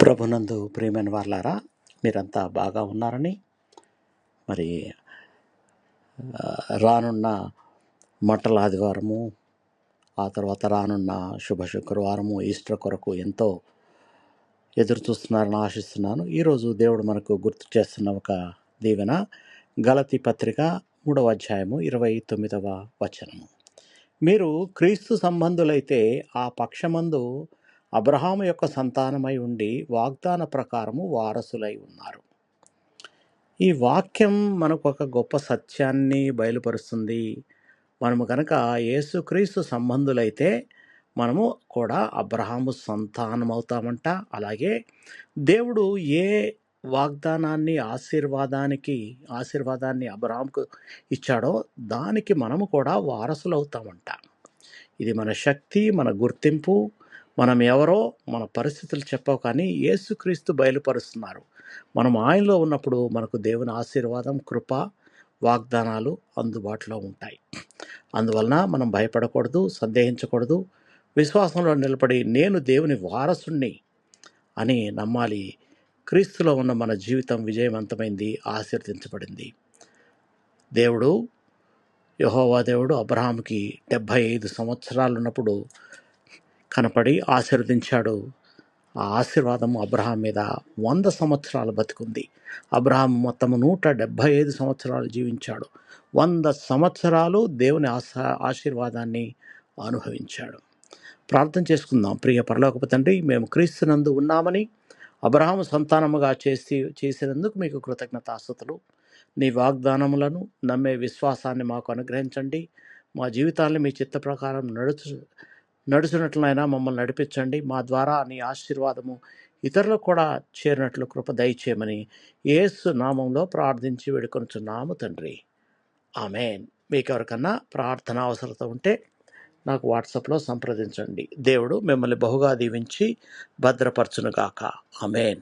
ప్రభునందు ప్రియమైన వాళ్ళారా, మీరంతా బాగా ఉన్నారని, మరి రానున్న మంటల ఆదివారము, ఆ తర్వాత రానున్న శుభ శుక్రవారము ఈస్టర్ కొరకు ఎంతో ఎదురు చూస్తున్నారని ఆశిస్తున్నాను. ఈరోజు దేవుడు మనకు గుర్తు చేస్తున్న ఒక దీవెన, గలతీ పత్రిక 3వ అధ్యాయము 29వ వచనము. మీరు క్రీస్తు సంబంధులైతే ఆ పక్షమందు అబ్రహాము యొక్క సంతానమై ఉండి వాగ్దాన ప్రకారము వారసులై ఉన్నారు. ఈ వాక్యం మనకు ఒక గొప్ప సత్యాన్ని బయలుపరుస్తుంది. మనము కనుక యేసుక్రీస్తు సంబంధులైతే మనము కూడా అబ్రహాము సంతానం అవుతామంట. అలాగే దేవుడు ఏ వాగ్దానాన్ని ఆశీర్వాదాన్ని అబ్రహాముకు ఇచ్చాడో దానికి మనము కూడా వారసులు అవుతామంట. ఇది మన శక్తి, మన గుర్తింపు. మనం ఎవరో మన పరిస్థితులు చెప్పవు, కానీ యేసుక్రీస్తు బయలుపరుస్తున్నారు. మనం ఆయనలో ఉన్నప్పుడు మనకు దేవుని ఆశీర్వాదం, కృప, వాగ్దానాలు అందుబాటులో ఉంటాయి. అందువలన మనం భయపడకూడదు, సందేహించకూడదు. విశ్వాసంలో నిలబడి నేను దేవుని వారసుణ్ణి అని నమ్మాలి. క్రీస్తులో ఉన్న మన జీవితం విజయవంతమైంది, ఆశీర్వదించబడింది. యెహోవా దేవుడు అబ్రహాముకి 75 సంవత్సరాలు ఉన్నప్పుడు కనపడి ఆశీర్వదించాడు. ఆ ఆశీర్వాదము అబ్రహాం మీద 100 సంవత్సరాలు బతికుంది. అబ్రహాం మొత్తం 175 సంవత్సరాలు జీవించాడు. 100 సంవత్సరాలు దేవుని ఆశీర్వాదాన్ని అనుభవించాడు. ప్రార్థన చేసుకుందాం. ప్రియ పరలోకపు తండ్రి, మేము క్రీస్తునందు ఉన్నామని అబ్రహాము సంతానముగా చేసినందుకు మీకు కృతజ్ఞతాస్తుతులు. నీ వాగ్దానములను నమ్మే విశ్వాసాన్ని మాకు అనుగ్రహించండి. మా జీవితాన్ని మీ చిత్త ప్రకారం నడుచున్నట్లయినా మమ్మల్ని నడిపించండి. మా ద్వారా నీ ఆశీర్వాదము ఇతరులకు కూడా చేరినట్లు కృప దయచేయమని యేసు నామంలో ప్రార్థించి వేడుకొనుచున్నాము తండ్రి. ఆమేన్. మీకు ఎవరికన్నా ప్రార్థన అవసరత ఉంటే నాకు వాట్సాప్లో సంప్రదించండి. దేవుడు మిమ్మల్ని బహుగా దీవించి భద్రపరచునుగాక. ఆమేన్.